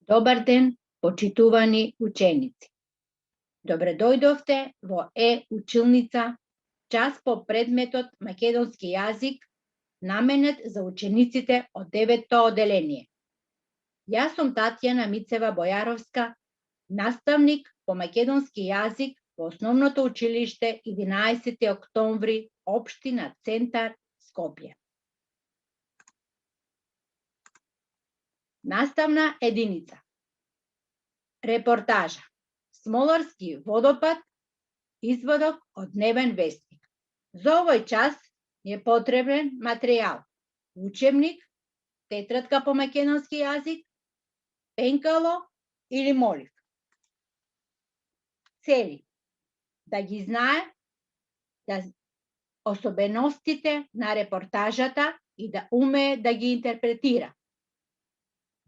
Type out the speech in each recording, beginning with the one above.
Добар ден, почитувани ученици. Добре дојдовте во училница, час по предметот македонски јазик, наменет за учениците од 9-то оделение. Јас сум Татјана Мицева Бојаровска, наставник по македонски јазик во Основното училиште 11. октомври, општина Центар, Скопје. Наставна единица. Репортажа. Смоларски водопад, изводок од дневен вестник. За овој час е потребен материјал: учебник, тетрадка по македонски јазик, пенкало или молив. Цели: да ги знае особеностите на репортажата и да умее да ги интерпретира,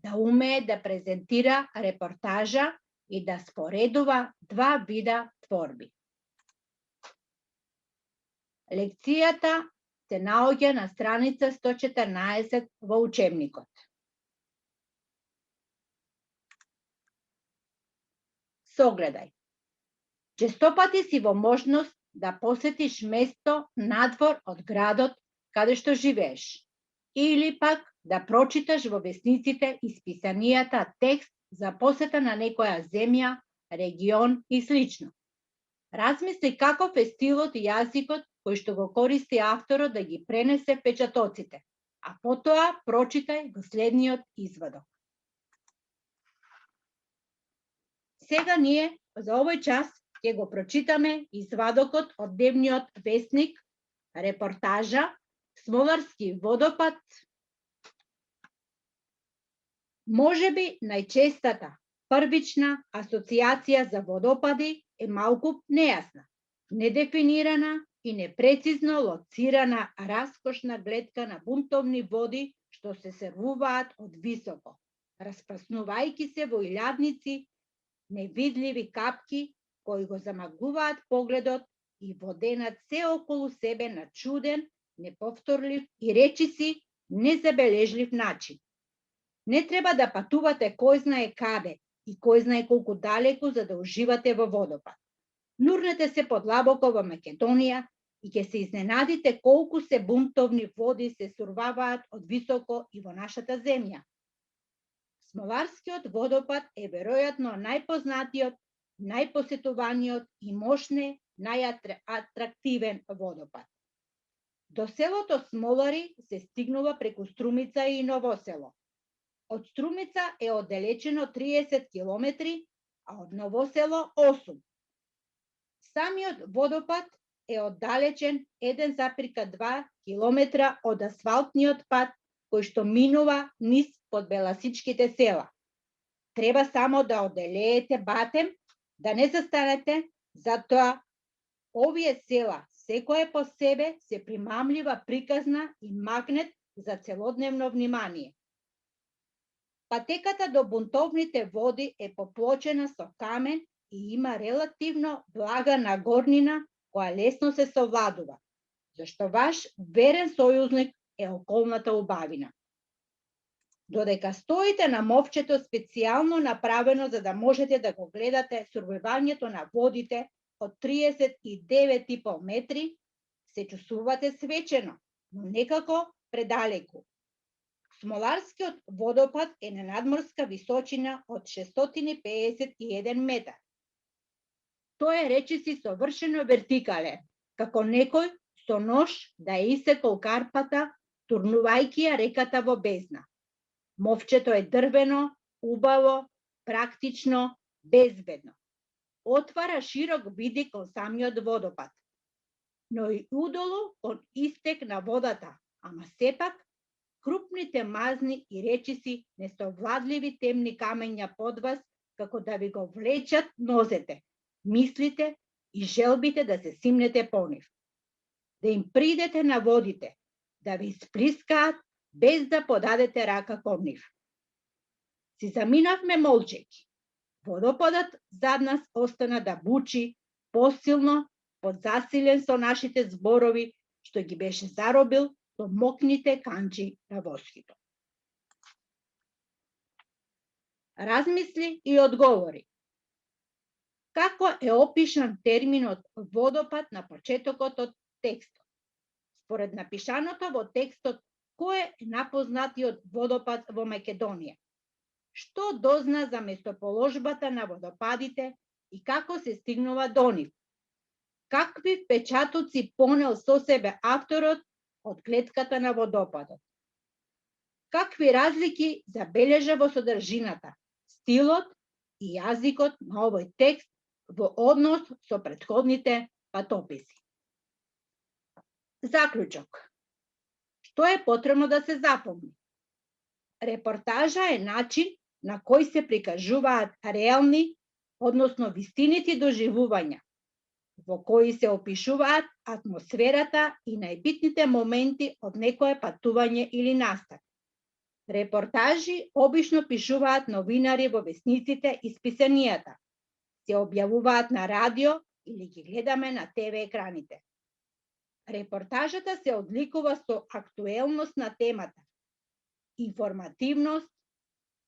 да умее да презентира репортажа и да споредува два вида творби. Лекцијата се наоѓа на страница 114 во учебникот. Согледај. Честопати си во можност да посетиш место надвор од градот каде што живееш, или пак да прочиташ во весниците и списанијата текст за посета на некоја земја, регион и слично. Размисли каков е стилот и јазикот кој што го користи авторот да ги пренесе впечатоците, а потоа прочитај го следниот изводок. Сега ние за овој час ќе го прочитаме извадокот од дневниот вестник, репортажа Смоларски водопад. Можеби најчестата првична асоциација за водопади е малку нејасна, недефинирана и непрецизно лоцирана раскошна гледка на бунтовни води што се сервуваат од високо, распрснувајќи се во илјадници невидливи капки кои го замагуваат погледот и воденат се околу себе на чуден, неповторлив и речиси незабележлив начин. Не треба да патувате кој знае каде и кој знае колку далеку за да уживате во водопад. Нурнете се подлабоко во Македонија и ќе се изненадите колку се бунтовни води се сурваваат од високо и во нашата земја. Смоларскиот водопад е веројатно најпознатиот, најпосетуваниот и можне најатрактивен водопад. До селото Смолари се стигнува преку Струмица и Новосело. Од Струмица е оддалечено 30 километри, а од Новосело 8. Самиот водопад е оддалечен 1,2 километра од асфалтниот пат кој што минува низ подбеласичките села. Треба само да оделеете батем, да не застанете, затоа овие села секое по себе се примамлива приказна и магнет за целодневно внимание. Патеката до бунтовните води е поплочена со камен и има релативно блага нагорнина која лесно се совладува, зашто ваш верен сојузник е околната убавина. Додека стоите на мовчето специјално направено за да можете да го гледате сурвувањето на водите од 39,5 метри, се чувствувате свечено, но некако предалеку. Смоларскиот водопад е на надморска височина од 651 метар. Тој е речиси совршено вертикален, како некој со нож да е исекол Карпата, турнувајќи ја реката во бездна. Мовчето е дрвено, убаво, практично, безбедно. Отвара широк видик кон самиот водопад, но и удолу кон истек на водата, ама сепак крупните мазни и речиси несовладливи темни камења под вас, како да ви го влечат нозете, мислите и желбите да се симнете по нив. Да им придете на водите, да ви исприскаат без да подадете рака кон нив. Си заминавме молчејќи. Водопадот зад нас остана да бучи посилно, подзасилен со нашите зборови, што ги беше заробил со мокните канџи на воскито. размисли и одговори. Како е опишан терминот водопад на почетокот од текстот? Според напишаното во текстот, кој е напознатиот водопад во Македонија? Што дозна за местоположбата на водопадите и како се стигнува до нив? Какви впечатоци понел со себе авторот од гледката на водопадот? Какви разлики забележа во содржината, стилот и јазикот на овој текст во однос со претходните патописи? Заклучок. Што е потребно да се запомни? Репортажа е начин на кој се прикажуваат реални, односно вистинити доживувања, во кои се опишуваат атмосферата и најбитните моменти од некое патување или настан. Репортажи обично пишуваат новинари во весниците и списанијата, се објавуваат на радио или ги гледаме на ТВ екраните. Репортажата се одликува со актуелност на темата, информативност,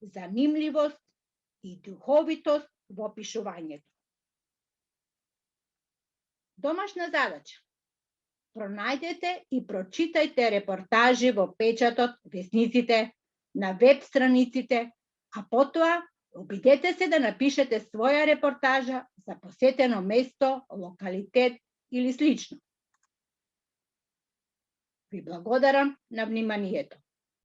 занимливост и духовитост во пишувањето. Домашна задача. Пронајдете и прочитајте репортажи во печатот, весниците, на веб страниците, а потоа обидете се да напишете своја репортажа за посетено место, локалитет или слично. Ви благодарам на вниманието.